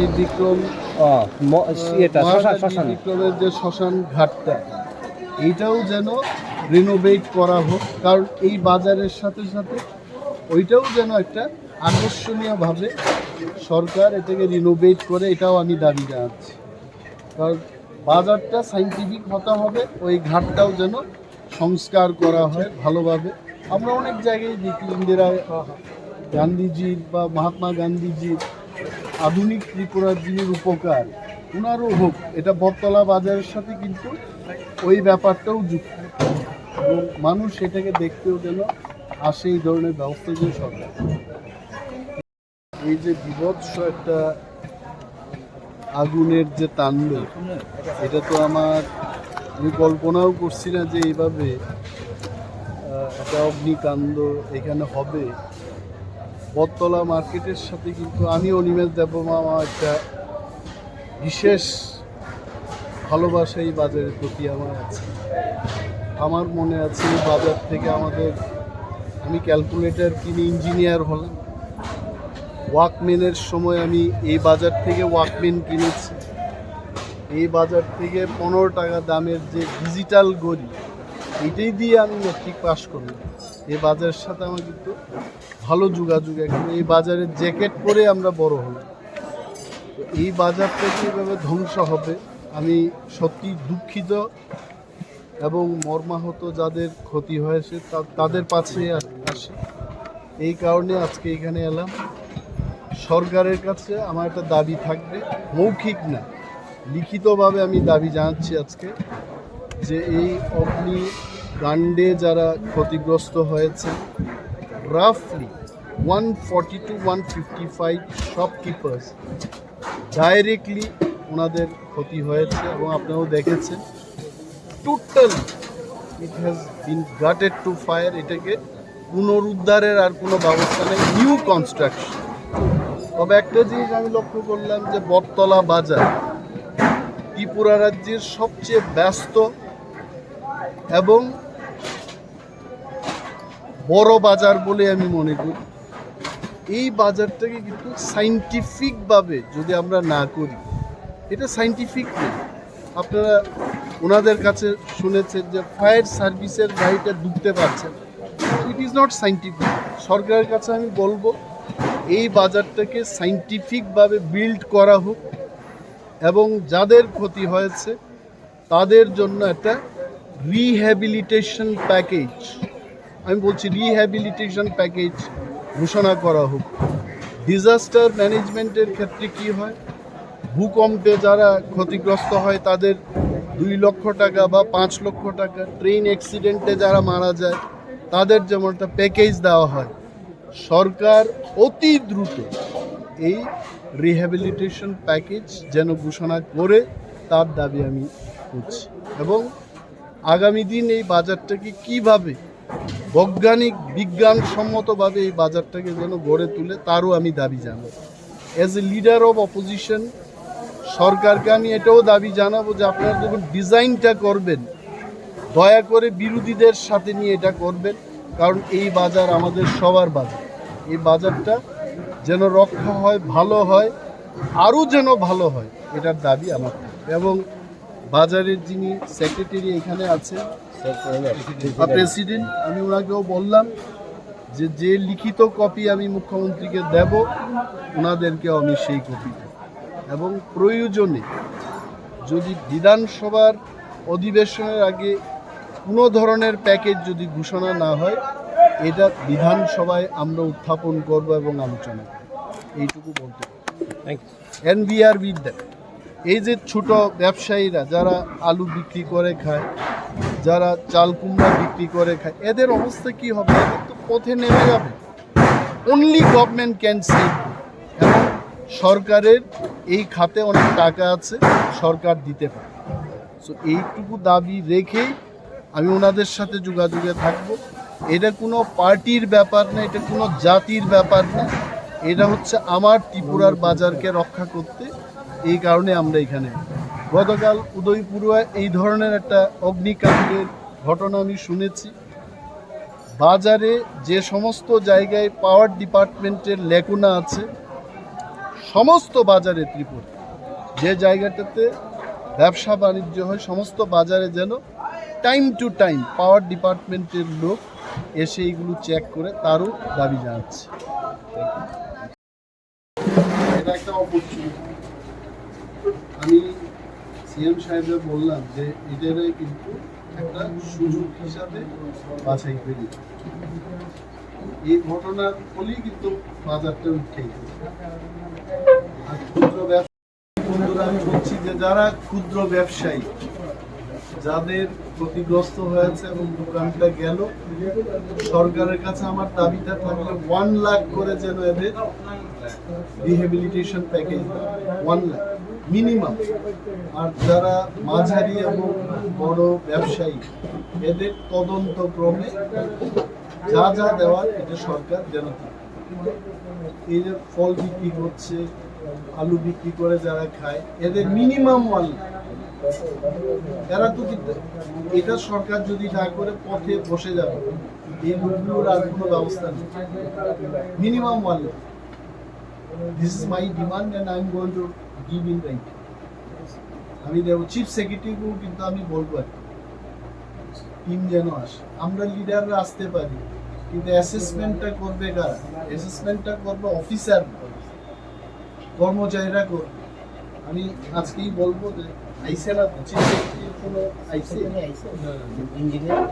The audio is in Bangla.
নির্বিক্রম নির্বিক্রমের যে শ্মশান ঘাটটা এইটাও যেন রিনোভেট করা হোক, কারণ এই বাজারের সাথে সাথে ওইটাও যেন একটা আকর্ষণীয়ভাবে সরকার এটাকে রিনোভেট করে, এটাও আমি দাবি জানাচ্ছি। কারণ বাজারটা সাইন্টিফিক হতে হবে, ওই ঘাটটাও যেন সংস্কার করা হয় ভালোভাবে। আমরা অনেক জায়গায় দেখি ইন্দিরা গান্ধীজির বা মহাত্মা গান্ধীজির আধুনিক ত্রিপুরার যিনি উপকার ওনারও হোক, এটা বটতলা বাজারের সাথে কিন্তু ওই ব্যাপারটাও যুক্ত, এবং মানুষ এটাকে দেখতেও যেন আসে এই ধরনের ব্যবস্থা যে সরকার। এই যে বিভৎস একটা আগুনের যে তাণ্ডব, এটা তো আমি কল্পনাও করছি না যে এইভাবে একটা অগ্নিকাণ্ড এখানে হবে। বটতলা মার্কেটের সাথে কিন্তু আমি অনিমেষ দেববর্মা আমার একটা বিশেষ ভালোবাসা এই বাজারের প্রতি আমার আছে। আমার মনে আছে এই বাজার থেকে আমি ক্যালকুলেটর কিনে ইঞ্জিনিয়ার হলাম। ওয়াকম্যানের সময় আমি এই বাজার থেকে ওয়াকম্যান কিনেছি। এই বাজার থেকে 15 টাকা দামের যে ডিজিটাল ঘড়ি, এটাই দিয়ে আমি মেট্রিক পাস করলাম। এই বাজারের সাথে আমার কিন্তু ভালো যোগাযোগ। এখন এই বাজারের জ্যাকেট পরে আমরা বড় হলাম। তো এই বাজারটা কীভাবে ধ্বংস হবে আমি সত্যি দুঃখিত, এবং মর্মাহত যাদের ক্ষতি হয়েছে তাদের পাশে আসি। এই কারণে আজকে এখানে এলাম। সরকারের কাছে আমার একটা দাবি থাকবে, মৌখিক না, লিখিতভাবে আমি দাবি জানাচ্ছি আজকে, যে এই অগ্নিকাণ্ডে যারা ক্ষতিগ্রস্ত হয়েছে, রাফলি 140 to 155 শপকিপার্স ডাইরেক্টলি ওনাদের ক্ষতি হয়েছে, এবং আপনারাও দেখেছেন totally it has been gutted to fire. এটাকে পুনরুদ্ধারের আর কোনো ব্যবস্থা নেই, নিউ কনস্ট্রাকশন। তবে একটা জিনিস আমি লক্ষ্য করলাম যে বটতলা বাজার ত্রিপুরা রাজ্যের সবচেয়ে ব্যস্ত এবং বড় বাজার বলে আমি মনে করি। এই বাজারটাকে কিন্তু সাইন্টিফিকভাবে যদি আমরা না করি, এটা সাইন্টিফিক নেই। আপনারা ওনাদের কাছে শুনেছেন যে ফায়ার সার্ভিসের গাড়িটা ঢুকতে পারছেন, ইট ইজ নট সাইন্টিফিক। সরকারের কাছে আমি বলবো এই বাজারটাকে সাইন্টিফিকভাবে বিল্ড করা হোক, এবং যাদের ক্ষতি হয়েছে তাদের জন্য একটা রিহ্যাবিলিটেশন প্যাকেজ, আমি বলছি রিহ্যাবিলিটেশন প্যাকেজ ঘোষণা করা হোক। ডিজাস্টার ম্যানেজমেন্টের ক্ষেত্রে কি হয়, ভূকম্পে যারা ক্ষতিগ্রস্ত হয় তাদের 2 লক্ষ টাকা বা 5 লক্ষ টাকা, ট্রেন অ্যাক্সিডেন্টে যারা মারা যায় তাদের যেমন একটা প্যাকেজ দেওয়া হয়। সরকার অতি দ্রুত এই রিহ্যাবিলিটেশন প্যাকেজ যেন ঘোষণা করে তার দাবি আমি করছি, এবং আগামী দিন এই বাজারটাকে কীভাবে বৈজ্ঞানিক বিজ্ঞানসম্মতভাবে এই বাজারটাকে যেন গড়ে তুলে তারও আমি দাবি জানাবো। As a leader of opposition সরকারকে আমি এটাও দাবি জানাবো যে আপনারা যখন ডিজাইনটা করবেন দয়া করে বিরোধীদের সাথে নিয়ে এটা করবেন, কারণ এই বাজার আমাদের সবার বাজার। এই বাজারটা যেন রক্ষা হয়, ভালো হয়, আরও যেন ভালো হয়, এটার দাবি আমার। এবং বাজারের যিনি সেক্রেটারি এখানে আছে প্রেসিডেন্ট, আমি ওনাকেও বললাম যে লিখিত কপি আমি মুখ্যমন্ত্রীকে দেব, ওনাদেরকেও আমি সেই কপি দেব। এবং প্রয়োজনে যদি বিধানসভার অধিবেশনের আগে কোনো ধরনের প্যাকেজ যদি ঘোষণা না হয়, এটা বিধানসভায় আমরা উত্থাপন করব এবং আলোচনা করব, এইটুকু বলতে পারি। And we are with that. এই যে ছোট ব্যবসায়ীরা যারা আলু বিক্রি করে খায়, যারা চাল কুমড়া বিক্রি করে খায়, এদের অবস্থা কি হবে? এদের তো পথে নেমে যাবে। Only government can save. এবং সরকারের এই খাতে অনেক টাকা আছে, সরকার দিতে পারে। সো এইটুকু দাবি রেখেই আমি ওনাদের সাথে যোগাযোগে থাকব। এটা কোনো পার্টির ব্যাপার না, এটা কোনো জাতির ব্যাপার না, এটা হচ্ছে আমার ত্রিপুরার বাজারকে রক্ষা করতে। এই কারণে আমরা এখানে গতকাল উদয়পুরে এই ধরনের একটা অগ্নিকাণ্ডের ঘটনা আমি শুনেছি। বাজারে যে সমস্ত জায়গায় পাওয়ার ডিপার্টমেন্টের লেকুনা আছে সমস্ত বাজারে ত্রিপুরা যে জায়গাটাতে ব্যবসা বাণিজ্য হয় সমস্ত বাজারে যেন টাইম টু টাইম পাওয়ার ডিপার্টমেন্টের লোক এসে এইগুলো চেক করে তারও দাবি জানাচ্ছে। এটা একটা অপরচুনিটি। আমি সিএম সাহেবরা বললাম যে এটারাই কিন্তু একটা সুযোগ হিসাবে বাছাই করি। এই ঘটনার ফলেই কিন্তু বাজারটা উঠে আর ক্ষুদ্র ব্যবসা আমি বলছি যে যারা ক্ষুদ্র ব্যবসায়ী যাদের ক্ষতিগ্রস্ত হয়েছে এবং দোকানটা গেল, সরকারের কাছে আমার দাবিটা থাকলে 1 লাখ করে যেন এদের রিহেবিলিটেশন প্যাকেজ 1 লাখ মিনিমাম। আর যারা মাঝারি এবং বড় ব্যবসায়ী এদের তদন্ত ক্রমে যা যা দেওয়ার এটা সরকার যেন এই যে ফল বিক্রি করছে, আলু বিক্রি করে যারা খায় এদের মিনিমাম 1 লাখ। এরা তো কিন্তু এটা সরকার যদি না করে পথে বসে যাবে, এই লোকগুলোর আর কোনো ব্যবস্থা নেই। Minimum 1 lakh. This is my demand and I am going to give in right. আমি দেব চিফ সেক্রেটারিকেও কিন্তু আমি বলবো টিম যেন আসে, আমরা লিডাররা আসতে পারি কিন্তু অ্যাসেসমেন্টটা করবে কারা? অ্যাসেসমেন্টটা করবে অফিসার, কর্মচারীরা করবে। আমি আজকেই বলবো যে আইসে না চিফ সেক্রেটারি কোনো আইসে ইঞ্জিনিয়ার